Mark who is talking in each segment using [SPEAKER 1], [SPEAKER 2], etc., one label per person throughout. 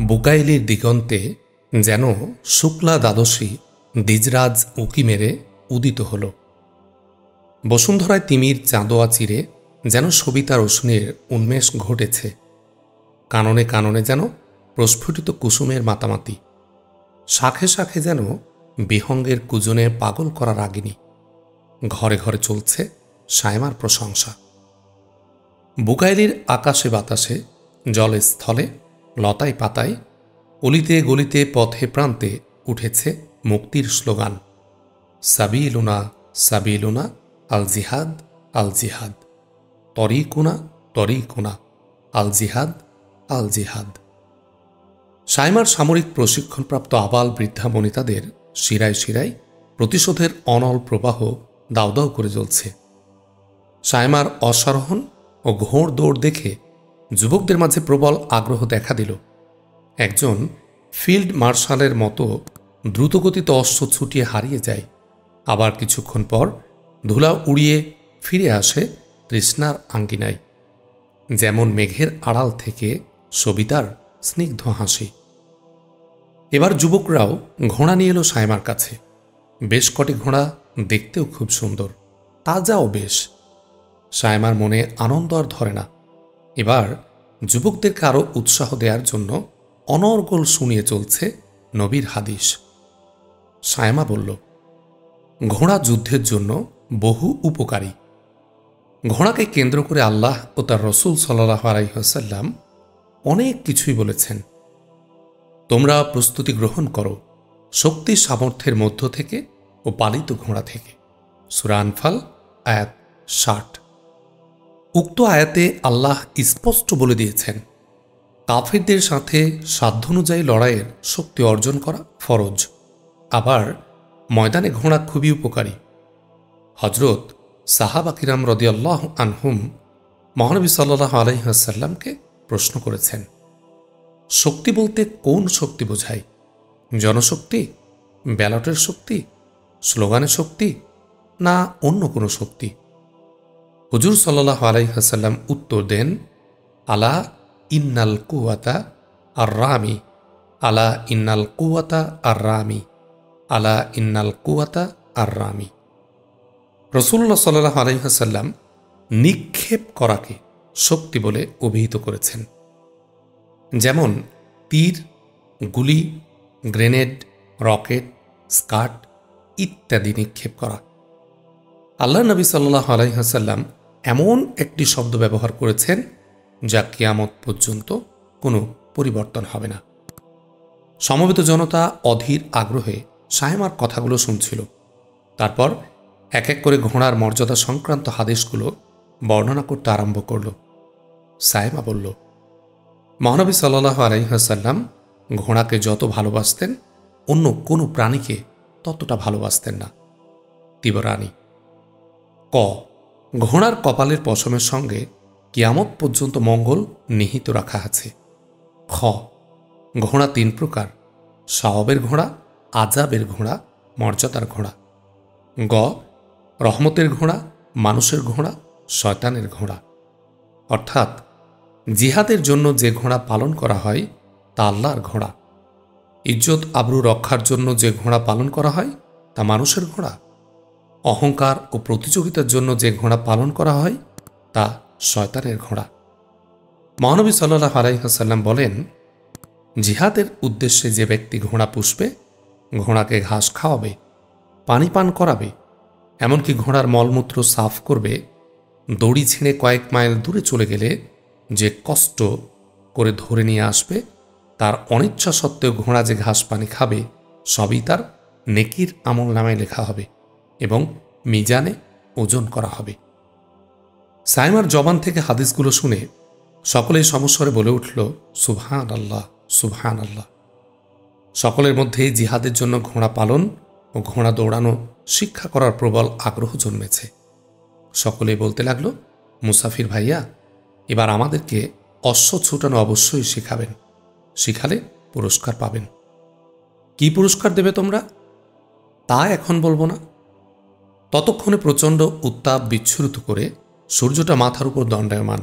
[SPEAKER 1] বুকাইলির দিগন্তে যেন শুক্লা দ্বাদশী দ্বিজরাজ উঁকি মেরে উদিত হল। বসুন্ধরায় তিমির চাঁদোয়া চিরে যেন সবিতা রশ্মির উন্মেষ ঘটেছে। কাননে কাননে যেন প্রস্ফুটিত কুসুমের মাতামাতি, শাখে শাখে যেন বিহঙ্গের কুজনে পাগল করা রাগিনী। ঘরে ঘরে চলছে সায়মার প্রশংসা। বুকাইলির আকাশে বাতাসে, জলে স্থলে, লতায় পাতায়, অলিতে গলিতে, পথে প্রান্তে উঠেছে মুক্তির স্লোগান, সাবিলুনা সাবিলুনা আল জিহাদ আল জিহাদ, তরিকুনা তরিকুনা আল জিহাদ আল জিহাদ। সায়মার সামরিক প্রশিক্ষণপ্রাপ্ত আবাল বৃদ্ধা বনিতাদের শিরায় শিরায় প্রতিশোধের অনল প্রবাহ দাউ দাউ করে জ্বলছে। সায়মার অশ্বারোহণ ও ঘোড় দৌড় দেখে যুবকদের মাঝে প্রবল আগ্রহ দেখা দিল। একজন ফিল্ড মার্শালের মতো দ্রুতগতিতে অশ্ব ছুটিয়ে হারিয়ে যায়, আবার কিছুক্ষণ পর ধুলা উড়িয়ে ফিরে আসে তৃষ্ণার আঙ্গিনায়, যেমন মেঘের আড়াল থেকে সবিতার স্নিগ্ধ হাসি। এবার যুবকরাও ঘোড়া নিয়ে এলো সায়মার কাছে। বেশ কটি ঘোড়া দেখতেও খুব সুন্দর, তাজাও বেশ। সায়মার মনে আনন্দ আর ধরে না। এবার যুবকদেরকে আরও উৎসাহ দেওয়ার জন্য অনর্গল শুনিয়ে চলছে নবীর হাদিস। সায়মা বলল, ঘোড়া যুদ্ধের জন্য বহু উপকারী। ঘোড়াকে কেন্দ্র করে আল্লাহ ও তার রসুল সাল্লাল্লাহু আলাইহি ওয়াসাল্লাম অনেক কিছুই বলেছেন। তোমরা প্রস্তুতি গ্রহণ করো শক্তি সামর্থ্যের মধ্য থেকে ও পালিত ঘোড়া থেকে। সূরা আনফাল আয়াত 60। উক্ত আয়াতে আল্লাহ স্পষ্ট বলে দিয়েছেন, কাফিরদের সাথে সাধ্যানুযায়ী লড়াইয়ের শক্তি অর্জন করা ফরজ। আবার ময়দানে ঘোড়া খুবই উপকারী। হজরত সাহাবা কিরাম রাদিয়াল্লাহু আনহুম মহানবী সাল্লাল্লাহু আলাইহি ওয়াসাল্লামকে প্রশ্ন করেছেন, শক্তি বলতে কোন শক্তি বোঝায়? জনশক্তি, ব্যালটের শক্তি, স্লোগানের শক্তি, না অন্য কোনো শক্তি? হুজুর সাল্লাল্লাহু আলাইহি ওয়াসাল্লাম উত্তর দেন, আলা ইন্নাল কুওয়াতা আর রামি, আলা ইন্নাল কুওয়াতা আর রামি, আলা ইন্নাল কুওয়াতা আর রামি। রাসূলুল্লাহ সাল্লাল্লাহু আলাইহি ওয়াসাল্লাম নিক্ষেপ করাকে শক্তি বলে অভিহিত করেছেন। যেমন তীর, গুলি, গ্রেনেড, রকেট, স্কাট ইত্যাদি নিক্ষেপ করা। আল্লাহ নবী সাল্লাল্লাহু আলাইহি ওয়াসাল্লাম এমন একটি শব্দ ব্যবহার করেছেন যা কিয়ামত পর্যন্ত কোনো পরিবর্তন হবে না। সমবেত জনতা অধীর আগ্রহে সায়মার কথাগুলো শুনছিল। তারপর এক এক করে ঘোড়ার মর্যাদা সংক্রান্ত হাদিসগুলো বর্ণনা করতে আরম্ভ করল। সায়মা বলল, মহানবী সাল্লাল্লাহু আলাইহি ওয়াসাল্লাম ঘোড়াকে যত ভালোবাসতেন অন্য কোনো প্রাণীকে ততটা ভালোবাসতেন না। তিবরানি। ক, ঘোড়ার কপালের পশমের সঙ্গে কিয়ামত পর্যন্ত মঙ্গল নিহিত রাখা আছে। খ, ঘোড়া 3 প্রকার: সাওয়াবের ঘোড়া, আজাবের ঘোড়া, মর্যাদার ঘোড়া। গ, রহমতের ঘোড়া, মানুষের ঘোড়া, শয়তানের ঘোড়া। অর্থাৎ জিহাদের জন্য যে ঘোড়া পালন করা হয় তা আল্লাহর ঘোড়া। ইজ্জত আবরু রক্ষার জন্য যে ঘোড়া পালন করা হয় তা মানুষের ঘোড়া। অহংকার ও প্রতিযোগিতার জন্য যে ঘোড়া পালন করা হয় তা শয়তানের ঘোড়া। মহানবী সাল্লাল্লাহু আলাইহি ওয়াসাল্লাম বলেন, জিহাদের উদ্দেশ্যে যে ব্যক্তি ঘোড়া পুষবে, ঘোড়াকে ঘাস খাওয়াবে, পানি পান করাবে, এমনকি ঘোড়ার মলমূত্র সাফ করবে, দড়ি ছিঁড়ে কয়েক মাইল দূরে চলে গেলে যে কষ্ট করে ধরে নিয়ে আসবে, তার অনিচ্ছা সত্ত্বেও ঘোড়া যে ঘাস পানি খাবে, সবই তার নেকির আমল নামায় লেখা হবে এবং মিজানে ওজন করা হবে। সায়মার জবান থেকে হাদিসগুলো শুনে সকলেই সমস্বরে বলে উঠল, সুবহান আল্লাহ, সুবহান আল্লাহ। সকলের মধ্যে জিহাদের জন্য ঘোড়া পালন ও ঘোড়া দৌড়ানো শিক্ষা করার প্রবল আগ্রহ জন্মেছে। সকলেই বলতে লাগলো, মুসাফির ভাইয়া, এবার আমাদেরকে অশ্ব ছুটানো অবশ্যই শেখাবেন, শিখালে পুরস্কার পাবেন। কি পুরস্কার দেবে তোমরা? তা এখন বলবো না। ততক্ষণে প্রচণ্ড উত্তাপ বিচ্ছুরিত করে সূর্যটা মাথার উপর দণ্ডায়মান।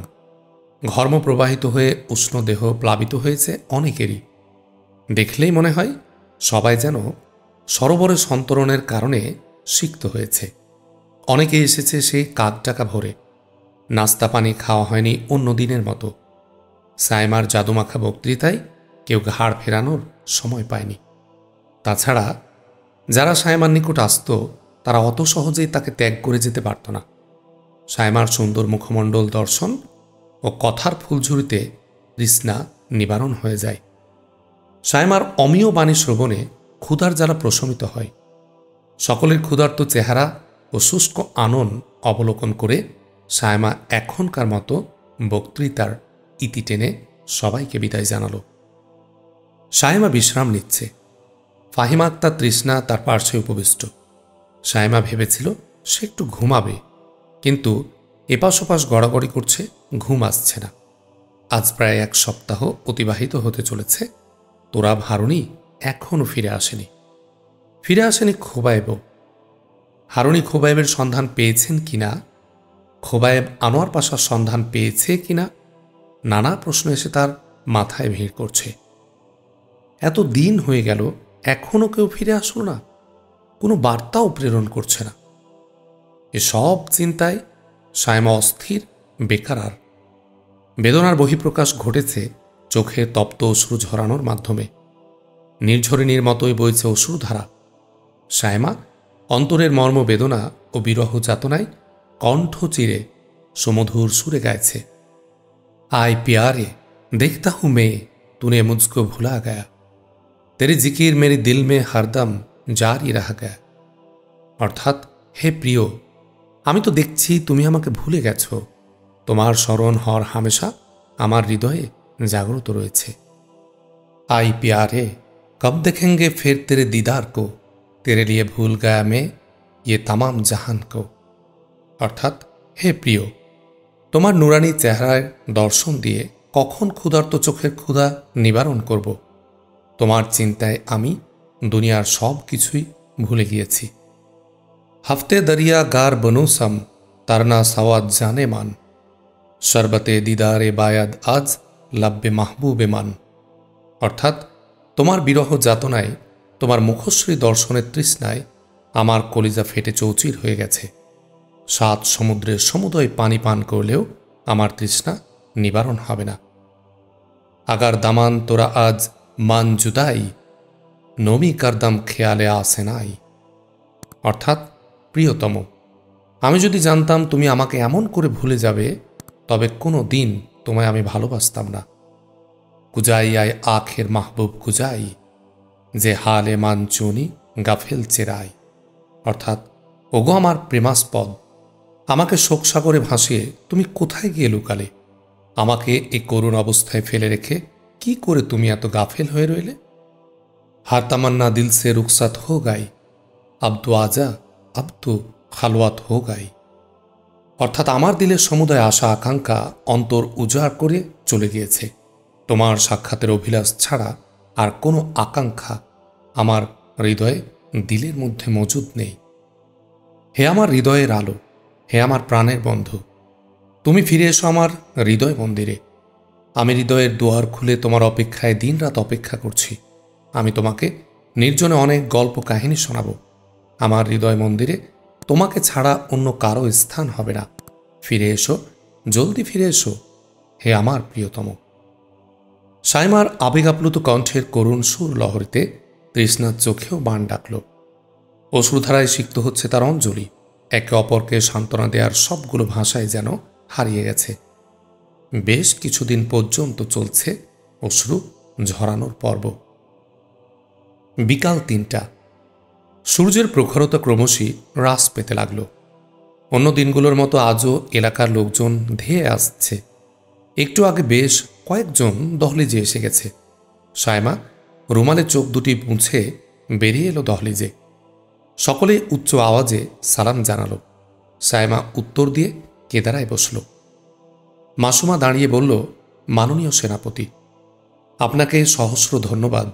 [SPEAKER 1] ঘর্ম প্রবাহিত হয়ে উষ্ণ দেহ প্লাবিত হয়েছে অনেকেরই। দেখলেই মনে হয় সবাই যেন সরোবরে সন্তরণের কারণে সিক্ত হয়েছে। অনেকে এসেছে সেই কাক টাকা ভরে, নাস্তা পানি খাওয়া হয়নি অন্য দিনের মতো। সাইমার জাদুমাখা বক্তৃতায় কেউ ঘাড় ফেরানোর সময় পায়নি। তাছাড়া যারা সাইমার নিকট আসত তারা অত সহজেই তাকে ত্যাগ করে যেতে পারত না। সাইমার সুন্দর মুখমণ্ডল দর্শন ও কথার ফুলঝুরিতে তৃষ্ণা নিবারণ হয়ে যায়। সাইমার অমীয় বাণী শ্রবণে ক্ষুধার জ্বালা প্রশমিত হয়। সকলের ক্ষুধার্ত চেহারা ও শুষ্ক আনন অবলোকন করে সাইমা এখনকার মতো বক্তৃতার ইতি টেনে সবাইকে বিদায় জানাল। সাইমা বিশ্রাম নিচ্ছে। ফাহিমা আক্তার তৃষ্ণা তার পার্শ্বে উপবিষ্ট। সাইমা ভেবেছিল সে একটু ঘুমাবে, কিন্তু এপাশ ওপাশ গড়াগড়ি করছে, ঘুম আসছে না। আজ প্রায় 1 সপ্তাহ অতিবাহিত হতে চলেছে। তোরাব হারুনি এখনও ফিরে আসেনি খোবায়েবও। হারুনি খোবায়েবের সন্ধান পেয়েছেন কিনা, খোবায়েব আনোয়ার পাশার সন্ধান পেয়েছে কিনা, নানা প্রশ্ন এসে তার মাথায় ভিড় করছে। এত দিন হয়ে গেল, এখনও কেউ ফিরে আসলো না, কোনো বার্তাও প্রেরণ করছে না। এসব চিন্তায় সাইমা অস্থির, বেকার। আর বেদনার বহিঃপ্রকাশ ঘটেছে চোখে তপ্ত অশ্রু ঝরানোর মাধ্যমে। নির্ঝরিণীর মতোই বইছে অশ্রুধারা। সাইমা অন্তরের মর্ম বেদনা ও বিরহ যাতনায় কণ্ঠ চিরে সুমধুর সুরে গাইছে, आय प्यारे देखता हूं मैं तूने मुझको भुला गया, तेरी जिकिर मेरे दिल में हरदम जारी रह गया। অর্থাৎ, হে প্রিয়, আমি তো দেখছি তুমি আমাকে ভুলে গেছো, তোমার স্মরণ হর হামেশা আমার হৃদয়ে জাগ্রত রয়েছে। आय प्यारे कब देखेंगे फिर तेरे दीदार को, तेरे लिए भूल गया मैं ये तमाम जहान को। অর্থাৎ, হে প্রিয়, তোমার নুরানি চেহারার দর্শন দিয়ে কখন ক্ষুধার্ত চোখের ক্ষুধা নিবারণ করব। তোমার চিন্তায় আমি দুনিয়ার সব কিছুই ভুলে গিয়েছি। হফতে দরিয়া গার বনুসম তারনা সওয়াদ জানে মান, শরবতে দিদারে বায়াদ আজ লাব্বে মাহবুবে মান। অর্থাৎ, তোমার বিরহ যাতনায়, তোমার মুখশ্রী দর্শনের তৃষ্ণায় আমার কলিজা ফেটে চৌচির হয়ে গেছে। 7 সমুদ্রের সমুদয় পানি পান করলেও আমার তৃষ্ণা নিবারণ হবে না। আগার দামান তোরা আজ মান জুদাই, নমি কারদাম খেয়ালে আসে নাই। অর্থাৎ, প্রিয়তম, আমি যদি জানতাম তুমি আমাকে এমন করে ভুলে যাবে, তবে কোনো দিন তোমায় আমি ভালোবাসতাম না। কুজাই আয় আখের মাহবুব কুজাই, যে হালে মান চুনি গাফেল চেরাই। অর্থাৎ, ওগো আমার প্রেমাস্পদ, আমাকে শোকসাগরে ভাসিয়ে তুমি কোথায় গিয়ে লুকালে? আমাকে এই করুণ অবস্থায় ফেলে রেখে কি করে তুমি এত গাফেল হয়ে রইলে? হার তামান্না দিল সে রুখসাত হো গাই, আব তো আজা আব তো খালওয়াত হো গাই। অর্থাৎ, আমার দিলের সমুদায় আশা আকাঙ্ক্ষা অন্তর উজাড় করে চলে গিয়েছে। তোমার সাক্ষাতের অভিলাষ ছাড়া আর কোনো আকাঙ্ক্ষা আমার হৃদয়ে দিলের মধ্যে মজুদ নেই। হে আমার হৃদয়ের আলো, হে আমার প্রাণের বন্ধু, তুমি ফিরে এসো আমার হৃদয় মন্দিরে। আমি হৃদয়ের দুয়ার খুলে তোমার অপেক্ষায় দিনরাত অপেক্ষা করছি। আমি তোমাকে নির্জনে অনেক গল্প কাহিনী শোনাব। আমার হৃদয় মন্দিরে তোমাকে ছাড়া অন্য কারো স্থান হবে না। ফিরে এসো, জলদি ফিরে এসো, হে আমার প্রিয়তম। সাইমার আবেগাপ্লুত কণ্ঠের করুণ সুর লহরীতে তৃষ্ণার চোখেও বান ডাকল। অশ্রুধারায় সিক্ত হচ্ছে তার অঞ্জলি। একে অপরকে সান্ত্বনা দেওয়ার সবগুলো ভাষায় যেন হারিয়ে গেছে। বেশ কিছুদিন পর্যন্ত চলছে অশ্রু ঝরানোর পর্ব। বিকাল 3টা। সূর্যের প্রখরতা ক্রমশই হ্রাস পেতে লাগল। অন্য দিনগুলোর মতো আজও এলাকার লোকজন ধেয়ে আসছে। একটু আগে বেশ কয়েকজন দহলিজে এসে গেছে। সাইমা রুমালে চোখ দুটি মুছে বেরিয়ে এলো দহলিজে। সকলে উচ্চ আওয়াজে সালাম জানালো। সাইমা উত্তর দিয়ে কেদারায় বসল। মাসুমা দাঁড়িয়ে বলল, মাননীয় সেনাপতি, আপনাকে সহস্র ধন্যবাদ।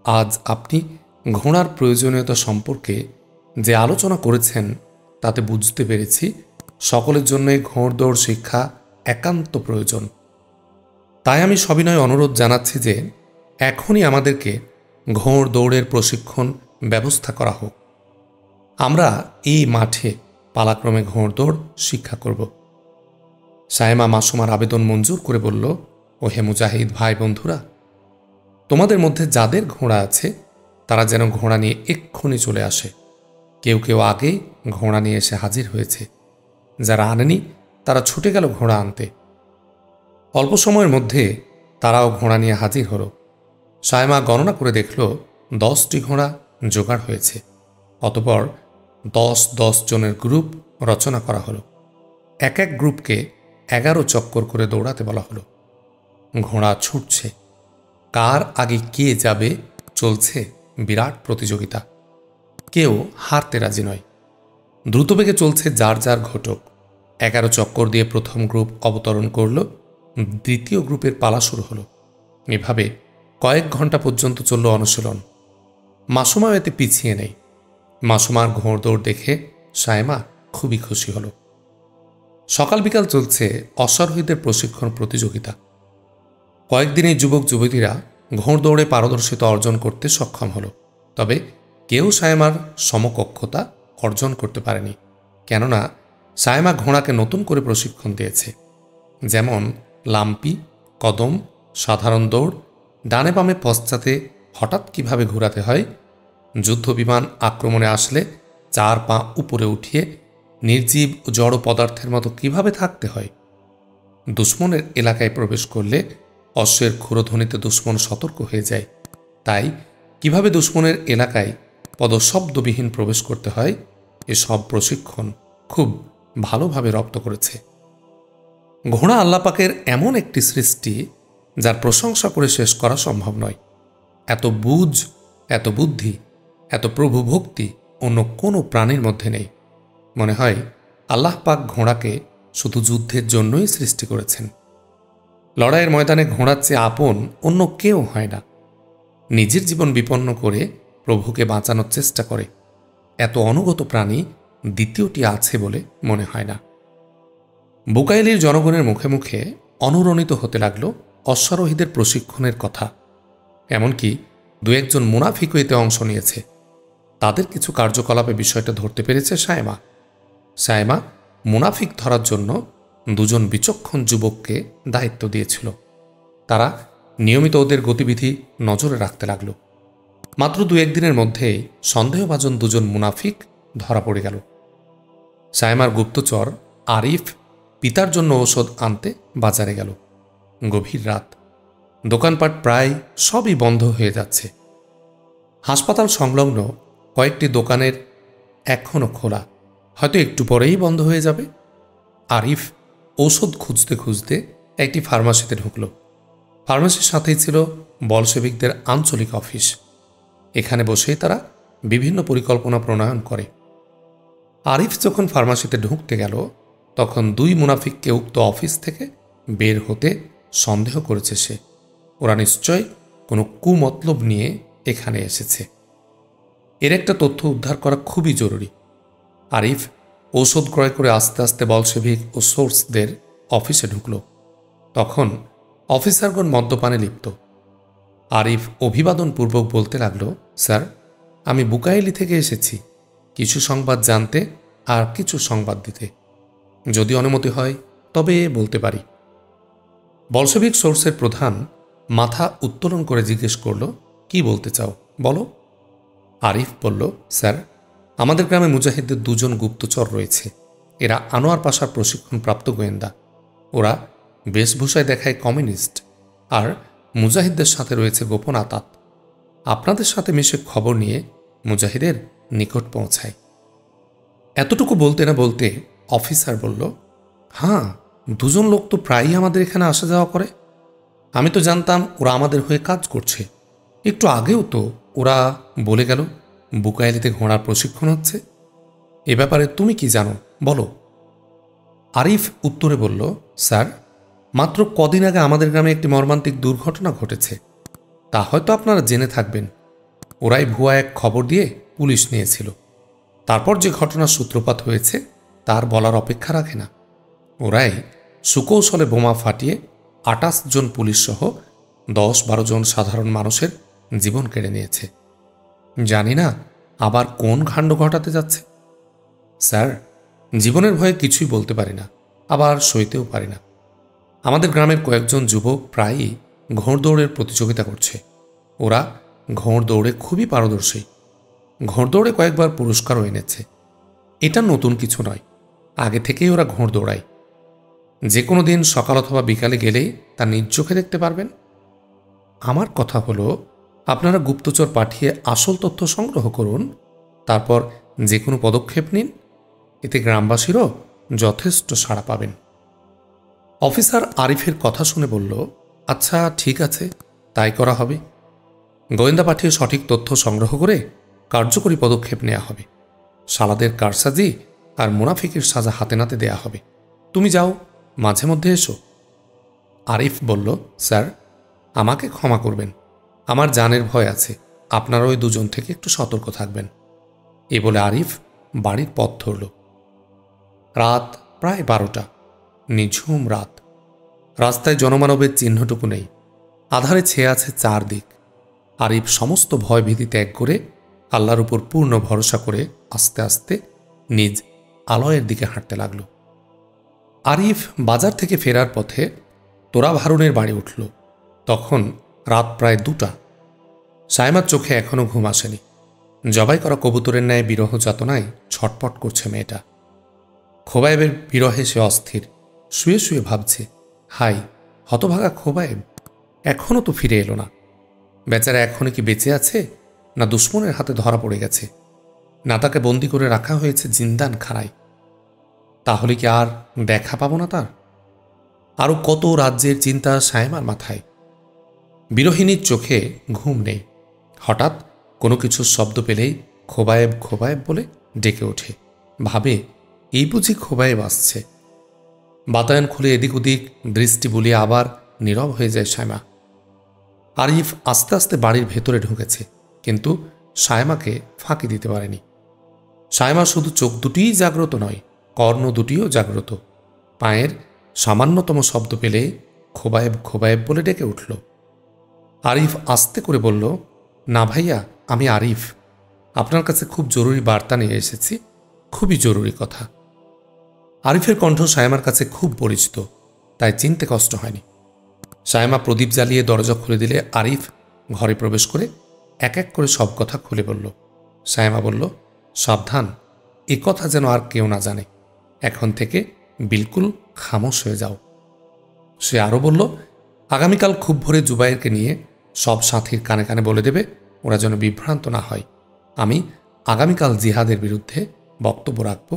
[SPEAKER 1] আজ আপনি ঘোড়ার প্রয়োজনীয়তা সম্পর্কে যে আলোচনা করেছেন তাতে বুঝতে পেরেছি সকলের জন্য ঘোড়দৌড় শিক্ষা একান্ত প্রয়োজন। তাই আমি সবিনয় অনুরোধ জানাচ্ছি যে এখনই আমাদেরকে ঘোড় দৌড়ের প্রশিক্ষণ ব্যবস্থা করা হোক। আমরা এই মাঠে পালাক্রমে ঘোড় দৌড় শিক্ষা করব। সায়েমা মাসুমার আবেদন মঞ্জুর করে বলল, ওহে মুজাহিদ ভাই বন্ধুরা, তোমাদের মধ্যে যাদের ঘোড়া আছে তারা যেন ঘোড়া নিয়ে এক্ষুনি চলে আসে। কেউ কেউ আগেই ঘোড়া নিয়ে এসে হাজির হয়েছে, যারা আনেনি তারা ছুটে গেল ঘোড়া আনতে। অল্প সময়ের মধ্যে তারাও ঘোড়া নিয়ে হাজির হল। সায়েমা গণনা করে দেখল 10টি ঘোড়া জোগাড় হয়েছে। অতঃপর 10-10 জনের গ্রুপ রচনা করা হলো। এক এক গ্রুপকে 11 চক্কর করে দৌড়াতে বলা হলো। ঘোড়া ছুটছে, কার আগে কে যাবে চলছে বিরাট প্রতিযোগিতা। কেউ হারতে রাজি নয়। দ্রুতবেগে চলছে যার যার ঘটক। 11 চক্কর দিয়ে প্রথম গ্রুপ অবতরণ করল, দ্বিতীয় গ্রুপের পালা শুরু হলো। এভাবে কয়েক ঘন্টা পর্যন্ত চলল অনুশীলন। মাসুমা এতে পিছিয়ে নেই। মাসুমার ঘোড় দৌড় দেখে সায়েমা খুবই খুশি হল। সকাল বিকাল চলছে অশ্বারোহীদের প্রশিক্ষণ প্রতিযোগিতা। কয়েকদিনই যুবক যুবতীরা ঘোড় দৌড়ে পারদর্শিতা অর্জন করতে সক্ষম হল। তবে কেউ সায়েমার সমকক্ষতা অর্জন করতে পারেনি, কেননা সায়েমা ঘোড়াকে নতুন করে প্রশিক্ষণ দিয়েছে। যেমন লাম্পি, কদম, সাধারণ দৌড়, ডানে বামে পশ্চাতে হঠাৎ কিভাবে ঘোরাতে হয়, যুদ্ধবিমান আক্রমণে আসলে 4 পা উপরে উঠিয়ে নির্জীব ও জড় পদার্থের মতো কিভাবে থাকতে হয়, দুশ্মনের এলাকায় প্রবেশ করলে অশ্বের ক্ষুরধ্বনিতে দুশ্মন সতর্ক হয়ে যায়, তাই কিভাবে দুশ্মনের এলাকায় পদশব্দবিহীন প্রবেশ করতে হয়, এসব প্রশিক্ষণ খুব ভালোভাবে রপ্ত করেছে। ঘোড়া আল্লাহ পাকের এমন একটি সৃষ্টি যার প্রশংসা করে শেষ করা সম্ভব নয়। এত বুঝ, এত বুদ্ধি, এত প্রভু ভক্তি অন্য কোনো প্রাণীর মধ্যে নেই। মনে হয় আল্লাহ পাক ঘোড়াকে শুধু যুদ্ধের জন্যই সৃষ্টি করেছেন। লড়াইয়ের ময়দানে ঘোড়ার চেয়ে আপন অন্য কেউ হয় না। নিজের জীবন বিপন্ন করে প্রভুকে বাঁচানোর চেষ্টা করে এত অনুগত প্রাণী দ্বিতীয়টি আছে বলে মনে হয় না। বুকাইলির জনগণের মুখে মুখে অনুরণিত হতে লাগল অশ্বারোহীদের প্রশিক্ষণের কথা। এমনকি 2-1 মুনাফিকও এতে অংশ নিয়েছে। তাদের কিছু কার্যকলাপে বিষয়টা ধরতে পেরেছে সায়েমা। সায়েমা মুনাফিক ধরার জন্য 2 বিচক্ষণ যুবককে দায়িত্ব দিয়েছিল। তারা নিয়মিত ওদের গতিবিধি নজরে রাখতে লাগল। মাত্র 2-1 দিনের মধ্যেই সন্দেহভাজন 2 মুনাফিক ধরা পড়ে গেল। সায়েমার গুপ্তচর আরিফ পিতার জন্য ঔষধ আনতে বাজারে গেল। গভীর রাত, দোকানপাট প্রায় সবই বন্ধ হয়ে যাচ্ছে। হাসপাতাল সংলগ্ন কয়েকটি দোকানের এখনও খোলা, হয়তো একটু পরেই বন্ধ হয়ে যাবে। আরিফ ঔষধ খুঁজতে খুঁজতে একটি ফার্মাসিতে ঢুকল। ফার্মাসির সাথেই ছিল বলশেভিকদের আঞ্চলিক অফিস। এখানে বসেই তারা বিভিন্ন পরিকল্পনা প্রণয়ন করে। আরিফ যখন ফার্মাসিতে ঢুকতে গেল তখন 2 মুনাফিককে উক্ত অফিস থেকে বের হতে সন্দেহ করেছে সে। ওরা নিশ্চয় কোনো কুমতলব নিয়ে এখানে এসেছে। এর একটা তথ্য উদ্ধার করা খুবই জরুরি। আরিফ ঔষধ ক্রয় করে আস্তে আস্তে বলশেভিক ও সোর্সদের অফিসে ঢুকল। তখন অফিসারগণ মদ্যপানে লিপ্ত। আরিফ অভিবাদনপূর্বক বলতে লাগল, স্যার, আমি বুকাইলি থেকে এসেছি কিছু সংবাদ জানতে আর কিছু সংবাদ দিতে। যদি অনুমতি হয় তবে বলতে পারি। বলশেভিক সোর্সের প্রধান মাথা উত্তোলন করে জিজ্ঞেস করল, কি বলতে চাও বলো। আরিফ বলল, স্যার, আমাদের গ্রামে মুজাহিদদের 2 গুপ্তচর রয়েছে। এরা আনোয়ার পাশার প্রশিক্ষণপ্রাপ্ত গোয়েন্দা। ওরা বেশভূষায় দেখায় কমিউনিস্ট, আর মুজাহিদদের সাথে রয়েছে গোপন আতাত। আপনাদের সাথে মিশে খবর নিয়ে মুজাহিদের নিকট পৌঁছায়। এতটুকু বলতে না বলতে অফিসার বলল, হ্যাঁ, 2 লোক তো প্রায়ই আমাদের এখানে আসা যাওয়া করে। আমি তো জানতাম ওরা আমাদের হয়ে কাজ করছে। একটু আগেও তো ওরা বলে গেল বুকাইলিতে ঘোড়ার প্রশিক্ষণ হচ্ছে। এ ব্যাপারে তুমি কি জানো বলো। আরিফ উত্তরে বলল, স্যার, মাত্র কদিন আগে আমাদের গ্রামে একটি মর্মান্তিক দুর্ঘটনা ঘটেছে। তা হয়তো আপনারা জেনে থাকবেন। ওরাই ভুয়া এক খবর দিয়ে পুলিশ নিয়েছিল। তারপর যে ঘটনার সূত্রপাত হয়েছে তার বলার অপেক্ষা রাখে না। ওরাই সুকৌশলে বোমা ফাটিয়ে 28 জন পুলিশ সহ 10-12 জন সাধারণ মানুষের জীবন কেড়ে নিয়েছে। জানি না আবার কোন কাণ্ড ঘটাতে যাচ্ছে। স্যার, জীবনের ভয়ে কিছুই বলতে পারি না, আবার সইতেও পারি না। আমাদের গ্রামের কয়েকজন যুবক প্রায়ই ঘোড়দৌড়ের প্রতিযোগিতা করছে। ওরা ঘোড়দৌড়ে খুবই পারদর্শী। ঘোড়দৌড়ে কয়েকবার পুরস্কারও এনেছে। এটা নতুন কিছু নয়, আগে থেকেই ওরা ঘোড় দৌড়ায়। যে কোনো দিন সকাল অথবা বিকালে গেলেই তা নিজ চোখে দেখতে পারবেন। আমার কথা হলো, আপনারা গুপ্তচর পাঠিয়ে আসল তথ্য সংগ্রহ করুন, তারপর যে কোনো পদক্ষেপ নিন। এতে গ্রামবাসীরও যথেষ্ট সাড়া পাবেন। অফিসার আরিফের কথা শুনে বলল, আচ্ছা ঠিক আছে, তাই করা হবে। গোয়েন্দা পাঠিয়ে সঠিক তথ্য সংগ্রহ করে কার্যকরী পদক্ষেপ নেওয়া হবে। সালাদের কারসাজি আর মুনাফিকের সাজা হাতে নাতে দেয়া হবে। তুমি যাও, মাঝে মধ্যে এসো। আরিফ বলল, স্যার, আমাকে ক্ষমা করবেন, আমার জানের ভয় আছে। আপনারা ওই দুজন থেকে একটু সতর্ক থাকবেন। এ বলে আরিফ বাড়ির পথ ধরল। রাত প্রায় 12টা, নিঝুম রাত। রাস্তায় জনমানবের চিহ্নটুকু নেই। আধারে ছেয়ে আছে চারদিক। আরিফ সমস্ত ভয় ভীতি ত্যাগ করে আল্লাহর উপর পূর্ণ ভরসা করে আস্তে আস্তে নিজ আলয়ের দিকে হাঁটতে লাগল। আরিফ বাজার থেকে ফেরার পথে তোরাব হারুনের বাড়ি উঠল। তখন রাত প্রায় 2টা। সায়মার চোখে এখনো ঘুম আসেনি। জবাই করা কবুতরের ন্যায় বিরহ যাতনায় ছটপট করছে মেয়েটা। খোবায়েবের বিরহে সে অস্থির। শুয়ে শুয়ে ভাবছে, হাই হতভাগা খোবায়েব, এখনও তো ফিরে এলো না। বেচারা এখনও কি বেঁচে আছে, না দুশ্মনের হাতে ধরা পড়ে গেছে, না তাকে বন্দি করে রাখা হয়েছে জিন্দান খানায়? তাহলে কি আর দেখা পাবো না তার? আরও কত রাজ্যের চিন্তা সায়মার মাথায়। বিরহিণীর চোখে ঘুম নেই। হঠাৎ কোনো কিছুর শব্দ পেলেই খোবায়েব খোবায়েব বলে ডেকে ওঠে। ভাবে, এই বুঝি খোবায়েব আসছে। বাতায়ন খুলে এদিক ওদিক দৃষ্টি বুলিয়ে আবার নীরব হয়ে যায় সায়মা। আরিফ আস্তে আস্তে বাড়ির ভেতরে ঢুকেছে, কিন্তু সায়মাকে ফাঁকি দিতে পারেনি। সায়মা শুধু চোখ দুটিই জাগ্রত নয়, কর্ণ দুটিও জাগ্রত। পায়ের সামান্যতম শব্দ পেলে খোবায়েব খোবায়েব বলে ডেকে উঠল। আরিফ আস্তে করে বলল, না ভাইয়া, আমি আরিফ। আপনার কাছে খুব জরুরি বার্তা নিয়ে এসেছি, খুবই জরুরি কথা। আরিফের কণ্ঠ সায়মার কাছে খুব পরিচিত, তাই চিনতে কষ্ট হয়নি। সায়মা প্রদীপ জ্বালিয়ে দরজা খুলে দিলে আরিফ ঘরে প্রবেশ করে এক এক করে সব কথা খুলে বলল। সায়মা বলল, সাবধান, এ কথা যেন আর কেউ না জানে। এখন থেকে বিলকুল খামোশ হয়ে যাও। সে আরও বলল, আগামীকাল খুব ভোরে জুবাইরকে নিয়ে সব সাথীর কানে কানে বলে দেবে ওরা যেন বিভ্রান্ত না হয়। আমি আগামীকাল জিহাদের বিরুদ্ধে বক্তব্য রাখব,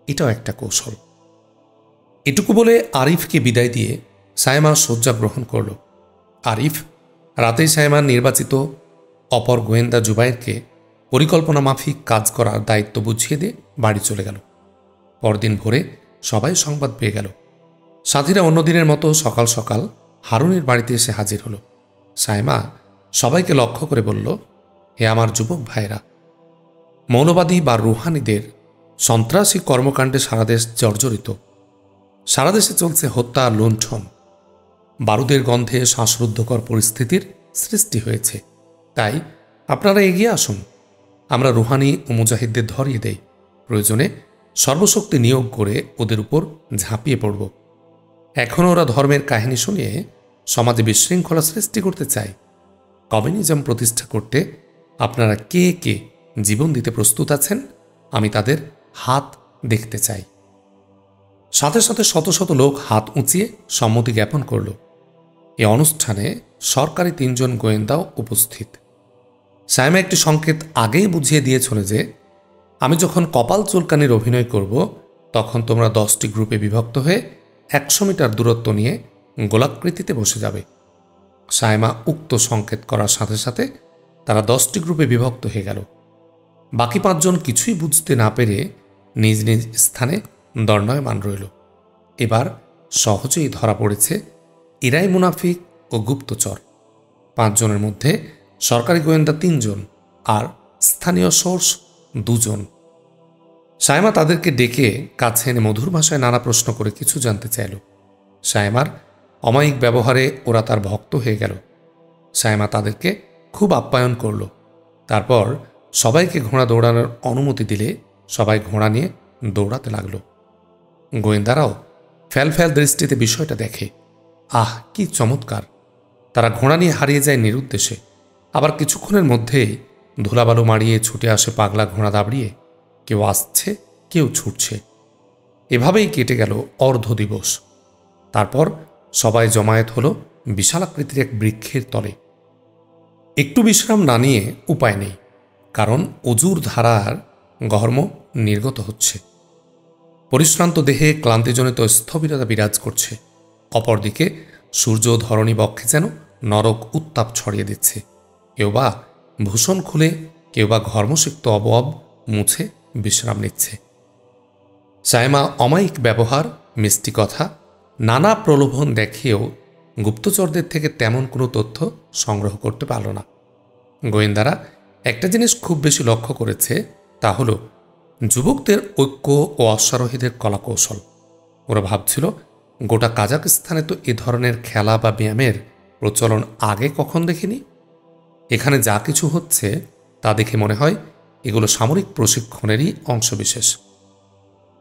[SPEAKER 1] এটাও একটা কৌশল। এটুকু বলে আরিফকে বিদায় দিয়ে সায়মা শয্যা গ্রহণ করল। আরিফ রাতেই সায়মার নির্বাচিত অপর গোয়েন্দা জুবাইরকে পরিকল্পনা মাফিক কাজ করার দায়িত্ব বুঝিয়ে দিয়ে বাড়ি চলে গেল। পরদিন ভোরে সবাই সংবাদ পেয়ে গেল। সাথীরা অন্যদিনের মতো সকাল সকাল হারুনের বাড়িতে এসে হাজির হল। সায়মা সবাইকে লক্ষ্য করে বলল, হে আমার যুবক ভাইরা, মৌলবাদী বা রুহানিদের সন্ত্রাসী কর্মকাণ্ডে সারা দেশ জর্জরিত। সারা দেশে চলছে হত্যা আর লুণ্ঠন। বারুদের গন্ধে শ্বাসরুদ্ধকর পরিস্থিতির সৃষ্টি হয়েছে। তাই আপনারা এগিয়ে আসুন, আমরা রুহানি ও মুজাহিদদের ধরিয়ে দেই। প্রয়োজনে সর্বশক্তি নিয়োগ করে ওদের উপর ঝাঁপিয়ে পড়ব। এখনও ওরা ধর্মের কাহিনী শুনিয়ে সমাজে বিশৃঙ্খলা সৃষ্টি করতে চায়। কমিউনিজম প্রতিষ্ঠা করতে আপনারা কে কে জীবন দিতে প্রস্তুত আছেন, আমি তাদের হাত দেখতে চাই। সাথে সাথে শত শত লোক হাত উঁচিয়ে সম্মতি জ্ঞাপন করল। এ অনুষ্ঠানে সরকারি 3 জন গোয়েন্দাও উপস্থিত। সায়মা একটি সংকেত আগেই বুঝিয়ে দিয়েছিল যে আমি যখন কপাল চুলকানির অভিনয় করব, তখন তোমরা 10টি গ্রুপে বিভক্ত হয়ে 100 মিটার দূরত্ব নিয়ে গোলাকৃতিতে বসে যাবে। সায়মা উক্ত সংকেত করার সাথে সাথে তারা 10টি গ্রুপে বিভক্ত হয়ে গেল। বাকি 5 জন কিছুই বুঝতে না পেরে নিজ নিজ স্থানে দণ্ডায়মান রইল। এবার সহজেই ধরা পড়েছে এরাই মুনাফিক ও গুপ্তচর। 5 জনের মধ্যে সরকারি গোয়েন্দা 3 জন আর স্থানীয় সোর্স 2 জন। সায়মা তাদেরকে ডেকে কাছে এনে মধুর ভাষায় নানা প্রশ্ন করে কিছু জানতে চাইল। সায়মার অমায়িক ব্যবহারে ওরা তার ভক্ত হয়ে গেল। সায়মা তাদেরকে খুব আপ্যায়ন করল। তারপর সবাইকে ঘোড়া দৌড়ানোর অনুমতি দিলে সবাই ঘোড়া নিয়ে দৌড়াতে লাগল। গোয়েন্দারাও ফ্যাল ফ্যাল দৃষ্টিতে বিষয়টা দেখে। আহ, কি চমৎকার! তারা ঘোড়া নিয়ে হারিয়ে যায় নিরুদ্দেশে। আবার কিছুক্ষণের মধ্যেই ধুলাবালু মাড়িয়ে ছুটে আসে পাগলা ঘোড়া দাবড়িয়ে। কেউ আসছে, কেউ ছুটছে। এভাবেই কেটে গেল অর্ধ দিবস। তারপর সবাই জমায়েত হল বিশালাকৃতির এক বৃক্ষের তলে। একটু বিশ্রাম না নিয়ে উপায় নেই, কারণ অজুর ধারার গহর্ম নির্গত হচ্ছে। পরিশ্রান্ত দেহে ক্লান্তিজনিত স্থবিরতা বিরাজ করছে। অপরদিকে সূর্য ধরণী বক্ষে যেন নরক উত্তাপ ছড়িয়ে দিচ্ছে। কেউ বা ভূষণ খুলে, কেউ বা ঘর্মসিক্ত অবয়ব মুছে বিশ্রাম নিচ্ছে। সায়মা অমায়িক ব্যবহার, মিষ্টি কথা, নানা প্রলোভন দেখিয়েও গুপ্তচরদের থেকে তেমন কোনো তথ্য সংগ্রহ করতে পারল না। গোয়েন্দারা একটা জিনিস খুব বেশি লক্ষ্য করেছে, তা হল যুবকদের ঐক্য ও অশ্বারোহীদের কলাকৌশল। ওরা ভাবছিল, গোটা কাজাকিস্তানে তো এ ধরনের খেলা বা ব্যায়ামের প্রচলন আগে কখন দেখিনি। এখানে যা কিছু হচ্ছে তা দেখে মনে হয় এগুলো সামরিক প্রশিক্ষণেরই অংশবিশেষ।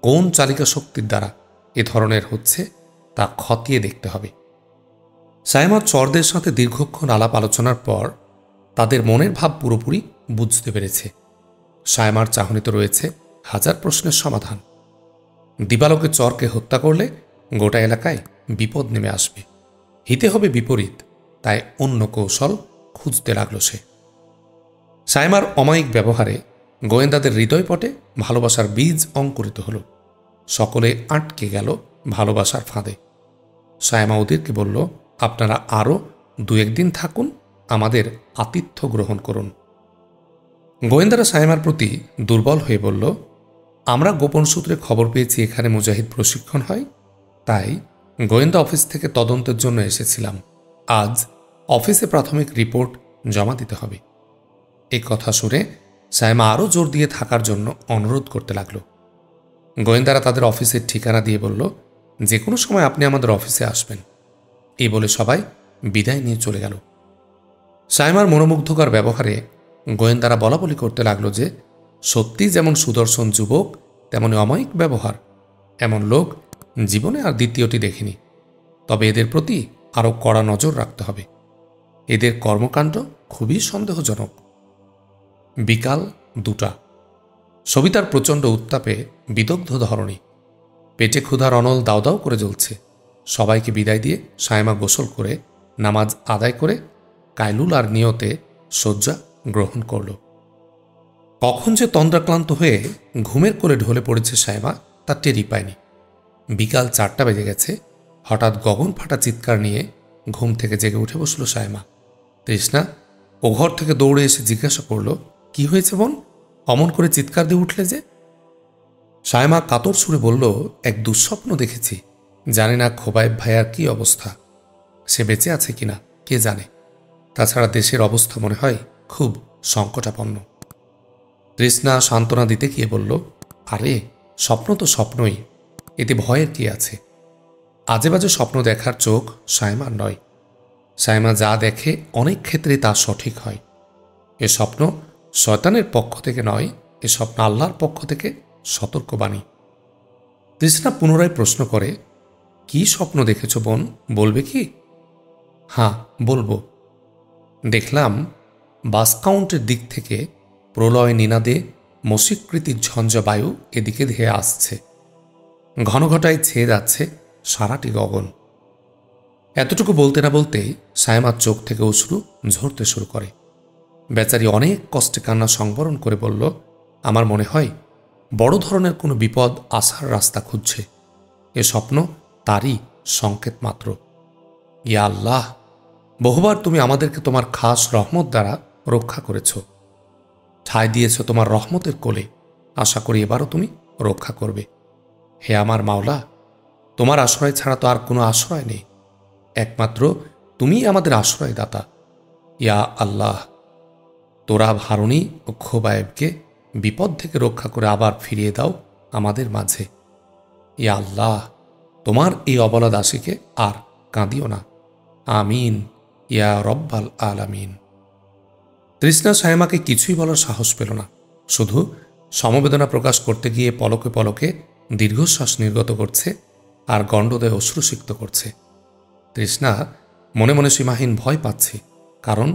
[SPEAKER 1] কোন চালিকা শক্তির দ্বারা এ ধরনের হচ্ছে তা খতিয়ে দেখতে হবে। সায়মা চরদের সাথে দীর্ঘক্ষণ আলাপ আলোচনার পর তাদের মনের ভাব পুরোপুরি বুঝতে পেরেছে। সায়মার চাহনিতে রয়েছে হাজার প্রশ্নের সমাধান। দিবালোকে চরকে হত্যা করলে গোটা এলাকায় বিপদ নেমে আসবে। হিতে হবে বিপরীত, তাই অন্য কৌশল খুঁজতে লাগল সে। সায়মার অমায়িক ব্যবহারে গোয়েন্দাদের হৃদয়পটে ভালোবাসার বীজ অঙ্কুরিত হল। সকলে আটকে গেল ভালোবাসার ফাঁদে। সায়মা ওদেরকে বলল, আপনারা আরও 2-1 দিন থাকুন, আমাদের আতিথ্য গ্রহণ করুন। গোয়েন্দারা সায়মার প্রতি দুর্বল হয়ে বলল, আমরা গোপন সূত্রে খবর পেয়েছি এখানে মুজাহিদ প্রশিক্ষণ হয়, তাই গোয়েন্দা অফিস থেকে তদন্তের জন্য এসেছিলাম। আজ অফিসে প্রাথমিক রিপোর্ট জমা দিতে হবে। এই কথা শুনে সায়মা আরও জোর দিয়ে থাকার জন্য অনুরোধ করতে লাগল। গোয়েন্দারা তাদের অফিসের ঠিকানা দিয়ে বলল, যে কোনো সময় আপনি আমাদের অফিসে আসবেন। এই বলে সবাই বিদায় নিয়ে চলে গেল। সায়মার মনোমুগ্ধকর ব্যবহারে গোয়েন্দারা বলাবলি করতে লাগলো যে সত্যি যেমন সুদর্শন যুবক, তেমনি অমায়িক ব্যবহার। এমন লোক জীবনে আর দ্বিতীয়টি দেখিনি। তবে এদের প্রতি আরও কড়া নজর রাখতে হবে। এদের কর্মকাণ্ড খুবই সন্দেহজনক। বিকাল 2টা। সবিতার প্রচণ্ড উত্তাপে বিদগ্ধ ধরণী। পেটে ক্ষুধার অনল দাও দাও করে জ্বলছে। সবাইকে বিদায় দিয়ে সায়মা গোসল করে নামাজ আদায় করে কায়লুল আর নিয়তে শয্যা গ্রহণ করল। কখন যে তন্দ্রাক্লান্ত হয়ে ঘুমের কোলে ঢলে পড়েছে সায়মা তা টেরই পায়নি। বিকাল 4টা বেজে গেছে। হঠাৎ গগন ফাটা চিৎকার নিয়ে ঘুম থেকে জেগে উঠে বসল সায়মা। তৃষ্ণা ও ঘর থেকে দৌড়ে এসে জিজ্ঞাসা করল, কি হয়েছে বোন, অমন করে চিৎকার দিয়ে উঠলে যে? সায়মা কাতর সুরে বলল, এক দুঃস্বপ্ন দেখেছি। জানি না খোবায়েব ভাইয়ার কি অবস্থা, সে বেঁচে আছে কিনা কে জানে। তাছাড়া দেশের অবস্থা মনে হয় খুব সংকটাপন্ন। তৃষ্ণা সান্ত্বনা দিতে গিয়ে বলল, আরে স্বপ্ন তো স্বপ্নই, এতে ভয়ের কি আছে? আজে বাজে স্বপ্ন দেখার চোখ সায়মার নয়। সায়মা যা দেখে অনেক ক্ষেত্রে তা সঠিক হয়। এ স্বপ্ন শয়তানের পক্ষ থেকে নয়, এ স্বপ্ন আল্লাহর পক্ষ থেকে সতর্কবাণী। তৃষ্ণা পুনরায় প্রশ্ন করে, কি স্বপ্ন দেখেছ বোন, বলবে কি? হ্যাঁ বলবো। দেখলাম বাস কাউন্টের দিক থেকে প্রলয় নিনাদে মসিকৃতির ঝঞ্ঝা বায়ু এদিকে ধেয়ে আসছে। ঘন ঘটায় ছেয়ে যাচ্ছে সারাটি গগন। এতটুকু বলতে না বলতেই সায়মার চোখ থেকে অশ্রু ঝরতে শুরু করে। বেচারি অনেক কষ্টে কান্না সংবরণ করে বলল, আমার মনে হয় বড় ধরনের কোনো বিপদ আসার রাস্তা খুঁজছে। এ স্বপ্ন তারই সংকেত মাত্র। ইয়া আল্লাহ, বহুবার তুমি আমাদেরকে তোমার খাস রহমত দ্বারা রক্ষা করেছ, ঠাঁই দিয়েছ তোমার রহমতের কোলে। আশা করি এবারও তুমি রক্ষা করবে। হে আমার মাওলা, তোমার আশ্রয় ছাড়া তো আর কোনো আশ্রয় নেই। একমাত্র তুমিই আমাদের আশ্রয়দাতা। ইয়া আল্লাহ, তোরাব হারুনি ও খোবায়েবকে বিপদ থেকে রক্ষা করে আবার ফিরিয়ে দাও আমাদের মাঝে। ইয়া আল্লাহ, তোমার এই অবলা দাসীকে আর কাঁদিও না। আমিন ইয়া রব্বাল আলামিন। তৃষ্ণা সায়মাকে কিছুই বলার সাহস পেল না, শুধু সমবেদনা প্রকাশ করতে গিয়ে পলকে পলকে দীর্ঘশ্বাস নির্গত করছে আর গণ্ডদয়ে অশ্রুসিক্ত করছে। তৃষ্ণা মনে মনে সীমাহীন ভয় পাচ্ছে, কারণ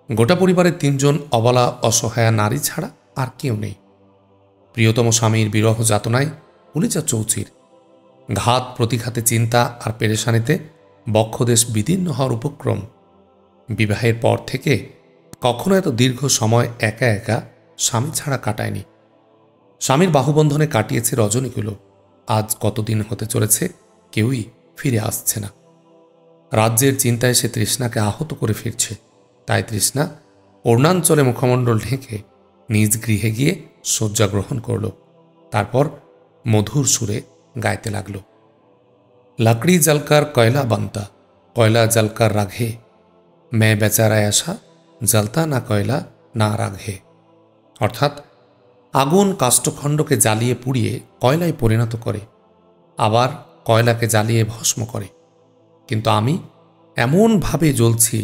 [SPEAKER 1] গোটা পরিবারের ৩ জন অবলা অসহায়া নারী ছাড়া আর কেউ নেই। প্রিয়তম স্বামীর বিরহ যাতনায় উলিচা চৌচির, ঘাত প্রতিঘাতে চিন্তা আর পেরেশানিতে বক্ষদেশ বিদীর্ণ হওয়ার উপক্রম। বিবাহের পর থেকে কখনো এত দীর্ঘ সময় একা একা স্বামী ছাড়া কাটায়নি। স্বামীর বাহুবন্ধনে কাটিয়েছে রজনীগুলো, আজ কতদিন হতে চলেছে কেউই ফিরে আসছে না। রাজ্যের চিন্তায় সে তৃষ্ণাকে আহত করে ফিরছে। তাই তৃষ্ণা অরুণাঞ্চলে মুখমণ্ডল ঢেকে নিজ গৃহে গিয়ে শয্যা গ্রহণ করল। তারপর মধুর সুরে গাইতে লাগল, লাকড়ি জলকার কয়লা বানতা, কয়লা জলকার রাঘে, मैं बेचारा ऐसा জ্বলতা না কয়লা না রাঘে। অর্থাৎ আগুন কাষ্ঠখণ্ডকে জ্বালিয়ে পুড়িয়ে কয়লায় পরিণত করে, আবার কয়লাকে জ্বালিয়ে ভস্ম করে, কিন্তু আমি এমনভাবে জ্বলছি,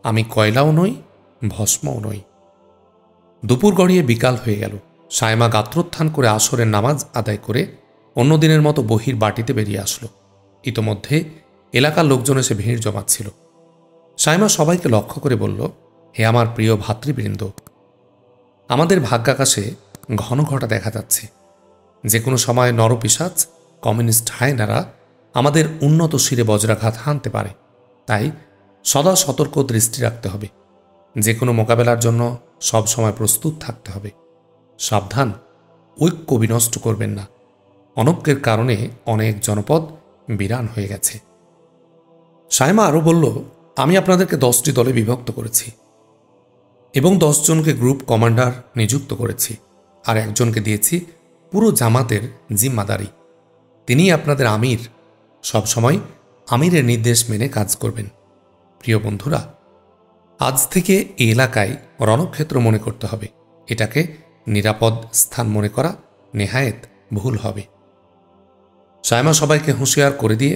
[SPEAKER 1] আমি কয়লাও নই, ভস্মও নই। দুপুর গড়িয়ে বিকাল হয়ে গেল। সায়মা গাত্রোত্থান করে আসরের নামাজ আদায় করে অন্য দিনের মতো বহির বাটিতে বেরিয়ে আসলো। ইতোমধ্যে এলাকার লোকজন এসে ভিড় জমাচ্ছিল। সায়মা সবাইকে লক্ষ্য করে বলল, হে আমার প্রিয় ভাতৃবৃন্দ, আমাদের ভাগ্যাকাশে ঘন ঘটা দেখা যাচ্ছে। যে কোনো সময় নরপিশাচ কমিউনিস্ট হায়নারা আমাদের উন্নত শিরে বজ্রাঘাত হানতে পারে। তাই সদা সতর্ক দৃষ্টি রাখতে হবে। যে কোনো মোকাবেলার জন্য সব সময় প্রস্তুত থাকতে হবে। সাবধান, ঐক্য বিনষ্ট করবেন না। অনৈক্যের কারণে অনেক জনপদ বিরান হয়ে গেছে। সায়মা আরও বলল, আমি আপনাদেরকে 10টি দলে বিভক্ত করেছি এবং 10 জনকে গ্রুপ কমান্ডার নিযুক্ত করেছি, আর একজনকে দিয়েছি পুরো জামাতের জিম্মাদারি। তিনিই আপনাদের আমির। সবসময় আমিরের নির্দেশ মেনে কাজ করবেন। প্রিয় বন্ধুরা, আজ থেকে এই এলাকায় রণক্ষেত্র মনে করতে হবে। এটাকে নিরাপদ স্থান মনে করা নেহায়েত ভুল হবে। সায়মা সবাইকে হুঁশিয়ার করে দিয়ে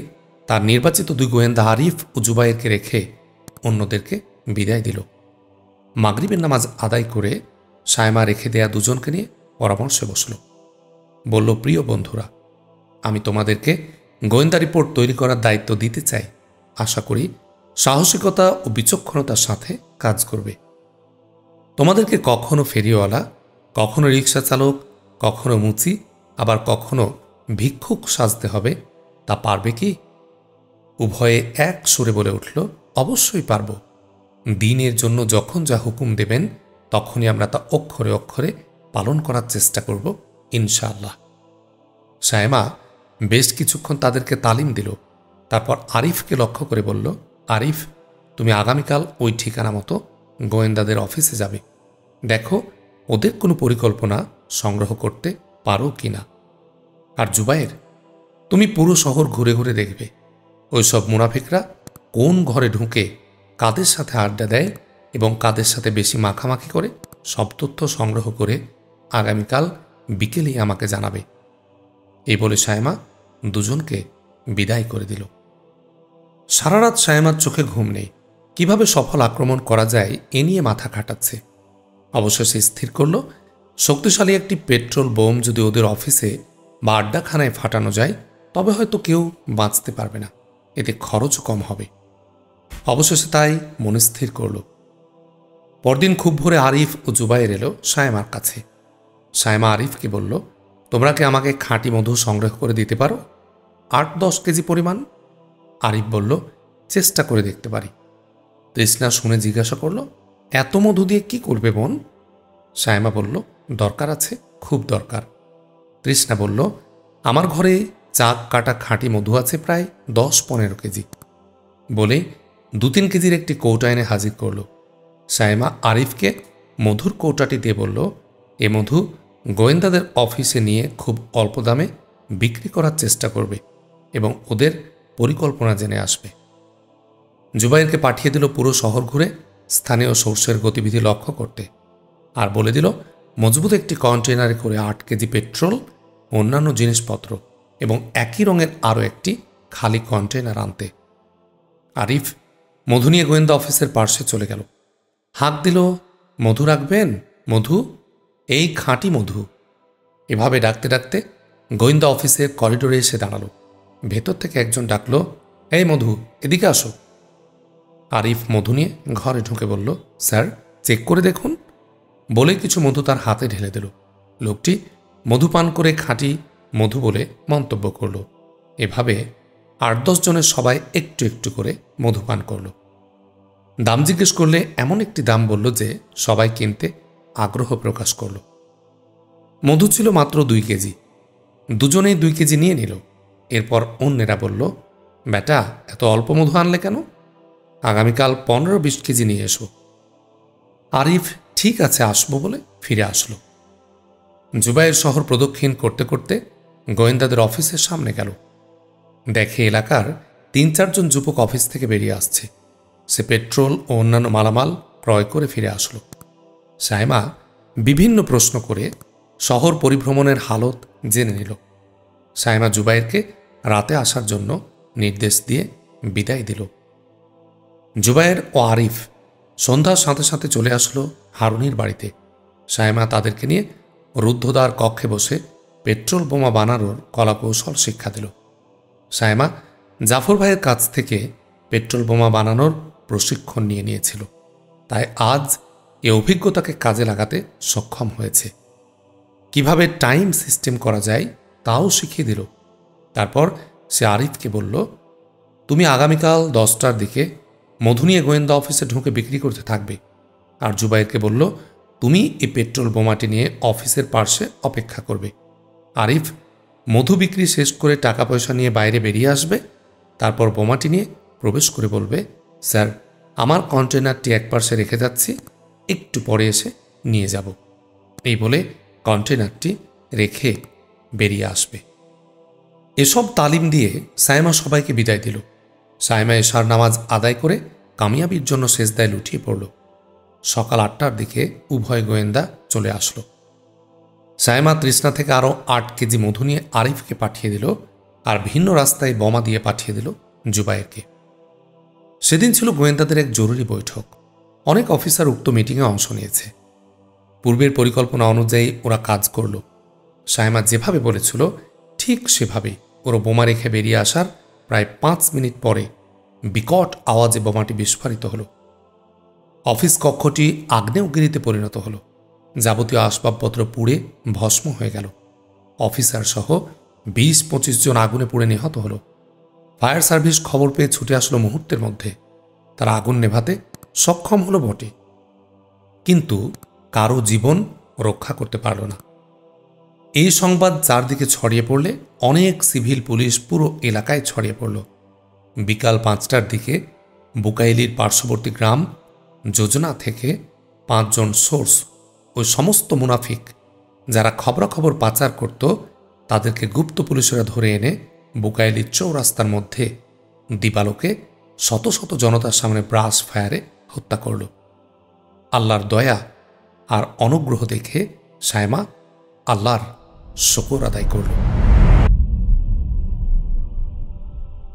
[SPEAKER 1] তার নির্বাচিত 2 গোয়েন্দা আরিফ ও জুবাইরকে রেখে অন্যদেরকে বিদায় দিল। মাগরিবের নামাজ আদায় করে সায়মা রেখে দেয়া 2 জনকে নিয়ে পরামর্শে বসল। বলল, প্রিয় বন্ধুরা, আমি তোমাদেরকে গোয়েন্দা রিপোর্ট তৈরি করার দায়িত্ব দিতে চাই। আশা করি সাহসিকতা ও বিচক্ষণতার সাথে কাজ করবে। তোমাদেরকে কখনো ফেরিওয়ালা, কখনো রিক্সা চালক, কখনো মুচি, আবার কখনো ভিক্ষুক সাজতে হবে, তা পারবে কি? উভয়ে এক সুরে বলে উঠল, অবশ্যই পারব। দিনের জন্য যখন যা হুকুম দেবেন তখনই আমরা তা অক্ষরে অক্ষরে পালন করার চেষ্টা করব, ইনশাআল্লাহ। সায়মা বেশ কিছুক্ষণ তাদেরকে তালিম দিল। তারপর আরিফকে লক্ষ্য করে বলল, আরিফ, তুমি আগামীকাল ওই ঠিকানা মতো গোয়েন্দাদের অফিসে যাবে। দেখো ওদের কোনো পরিকল্পনা সংগ্রহ করতে পারো কি না। আর জুবাইর, তুমি পুরো শহর ঘুরে ঘুরে দেখবে ওইসব মুনাফিকরা কোন ঘরে ঢুকে কাদের সাথে আড্ডা দেয় এবং কাদের সাথে বেশি মাখামাখি করে, সব তথ্য সংগ্রহ করে আগামীকাল বিকেলেই আমাকে জানাবে। এই বলে সায়মা 2 জনকে বিদায় করে দিল। সারা রাত সায়মার চোখে ঘুম নেই। কিভাবে সফল আক্রমণ করা যায় এ নিয়ে মাথা খাটাচ্ছে। অবশেষে স্থির করল, শক্তিশালী একটি পেট্রোল বোম যদি ওদের অফিসে বা আড্ডাখানায় ফাটানো যায় তবে হয়তো কেউ বাঁচতে পারবে না, এতে খরচও কম হবে। অবশেষে তাই মনে স্থির করল। পরদিন খুব ভোরে আরিফ ও জুবাইর এলো সায়মার কাছে। সায়মা আরিফকে বলল, তোমরা কি আমাকে খাঁটি মধু সংগ্রহ করে দিতে পারো? 8-10 কেজি পরিমাণ। আরিফ বলল, চেষ্টা করে দেখতে পারি। তৃষ্ণা শুনে জিজ্ঞাসা করল, এত মধু দিয়ে কি করবে বোন? সায়মা বলল, দরকার আছে, খুব দরকার। তৃষ্ণা বলল, আমার ঘরে চাক কাটা খাঁটি মধু আছে প্রায় 10-15 কেজি। বলে 2-3 কেজির একটি কৌটা এনে হাজির করল। সায়মা আরিফকে মধুর কৌটাটি দিয়ে বলল, এ মধু গোয়েন্দাদের অফিসে নিয়ে খুব অল্প দামে বিক্রি করার চেষ্টা করবে এবং ওদের পরিকল্পনা জেনে আসবে। জুবাইরকে পাঠিয়ে দিল পুরো শহর ঘুরে স্থানীয় সোর্সের গতিবিধি লক্ষ্য করতে, আর বলে দিল মজবুত একটি কন্টেনারে করে 8 কেজি পেট্রোল, অন্যান্য জিনিসপত্র এবং একই রঙের আরও একটি খালি কন্টেনার আনতে। আরিফ মধু নিয়ে গোয়েন্দা অফিসের পার্শ্বে চলে গেল। হাঁক দিল, মধু রাখবেন? মধু, এই খাঁটি মধু। এভাবে ডাকতে ডাকতে গোয়েন্দা অফিসের করিডোরে এসে দাঁড়ালো। ভেতর থেকে একজন ডাকল, এই মধু, এদিকে আসো। আরিফ মধু নিয়ে ঘরে ঢুকে বলল, স্যার, চেক করে দেখুন। বলে কিছু মধু তার হাতে ঢেলে দিল। লোকটি মধু পান করে খাঁটি মধু বলে মন্তব্য করল। এভাবে 8-10 জনের সবাই একটু একটু করে মধু পান করল। দাম জিজ্ঞেস করলে এমন একটি দাম বলল যে সবাই কিনতে আগ্রহ প্রকাশ করল। মধু ছিল মাত্র 2 কেজি। দুজনেই 2 কেজি নিয়ে নিল। এরপর অন্যেরা বলল, বেটা, এত অল্প মধু আনলে কেন? আগামীকাল 15-20 কেজি নিয়ে এসো। আরিফ ঠিক আছে আসবো বলে ফিরে আসলো। জুবায়ের শহর প্রদক্ষিণ করতে করতে গোয়েন্দাদের অফিসের সামনে গেল। দেখে এলাকার 3-4 জন যুবক অফিস থেকে বেরিয়ে আসছে। সে পেট্রোল ও অন্যান্য মালামাল ক্রয় করে ফিরে আসলো। সাইমা বিভিন্ন প্রশ্ন করে শহর পরিভ্রমণের হালত জেনে নিল। সাইমা জুবায়েরকে রাতে আসার জন্য নির্দেশ দিয়ে বিদায় দিল। জুবায়ের ও আরিফ সন্ধ্যার সাথে সাথে চলে আসলো হারুনির বাড়িতে। সাইমা তাদেরকে নিয়ে রুদ্ধদ্বার কক্ষে বসে পেট্রোল বোমা বানানোর কলাকৌশল শিক্ষা দিল। সাইমা জাফর ভাইয়ের কাছ থেকে পেট্রোল বোমা বানানোর প্রশিক্ষণ নিয়েছিল, তাই আজ এ অভিজ্ঞতাকে কাজে লাগাতে সক্ষম হয়েছে। কিভাবে টাইম সিস্টেম করা যায় তাও শিখিয়ে দিল। তারপর সে আরিফকে বলল, তুমি আগামীকাল 10টার দিকে মধু নিয়ে গোয়েন্দা অফিসে ঢুকে বিক্রি করতে থাকবে। আর জুবাইরকে বলল, তুমি এই পেট্রোল বোমাটি নিয়ে অফিসের পার্শ্বে অপেক্ষা করবে। আরিফ মধু বিক্রি শেষ করে টাকা পয়সা নিয়ে বাইরে বেরিয়ে আসবে। তারপর বোমাটি নিয়ে প্রবেশ করে বলবে, স্যার, আমার কন্টেনারটি এক পার্শ্বে রেখে যাচ্ছি, একটু পরে এসে নিয়ে যাব। এই বলে কন্টেনারটি রেখে বেরিয়ে আসবে। এসব তালিম দিয়ে সাইমা সবাইকে বিদায় দিল। সাইমা এশার নামাজ আদায় করে কামিয়াবির জন্য সেজদায় লুটিয়ে পড়ল। সকাল 8টার দিকে উভয় গোয়েন্দা চলে আসলো। সাইমা তৃষ্ণা থেকে আরও 8 কেজি মধু নিয়ে আরিফকে পাঠিয়ে দিল, আর ভিন্ন রাস্তায় বোমা দিয়ে পাঠিয়ে দিল জুবায়েরকে। সেদিন ছিল গোয়েন্দাদের এক জরুরি বৈঠক। অনেক অফিসার উক্ত মিটিংয়ে অংশ নিয়েছে। পূর্বের পরিকল্পনা অনুযায়ী ওরা কাজ করল। সাইমা যেভাবে বলেছিল ঠিক সেভাবেই ওরা বোমা রেখে বেরিয়ে আসার প্রায় 5 মিনিট পরে বিকট আওয়াজে বোমাটি বিস্ফোরিত হল। অফিস কক্ষটি আগ্নেয়গিরিতে পরিণত হল। যাবতীয় আসবাবপত্র পুড়ে ভস্ম হয়ে গেল। অফিসার সহ 20-25 জন আগুনে পুড়ে নিহত হল। ফায়ার সার্ভিস খবর পেয়ে ছুটে আসলো মুহূর্তের মধ্যে। তারা আগুন নেভাতে সক্ষম হলো বটে, কিন্তু কারো জীবন রক্ষা করতে পারল না। এই সংবাদ চারদিকে ছড়িয়ে পড়লে অনেক সিভিল পুলিশ পুরো এলাকায় ছড়িয়ে পড়ল। বিকাল 5টার দিকে বুকাইলির পার্শ্ববর্তী গ্রাম যোজনা থেকে 5 জন সোর্স ওই সমস্ত মুনাফিক যারা খবরাখবর পাচার করত তাদেরকে গুপ্ত পুলিশেরা ধরে এনে বুকাইলির চৌরাস্তার মধ্যে দিবালোকে শত শত জনতার সামনে ব্রাশ ফায়ারে হত্যা করল। আল্লাহর দয়া আর অনুগ্রহ দেখে সাইমা আল্লাহর শুকর আদায় করল।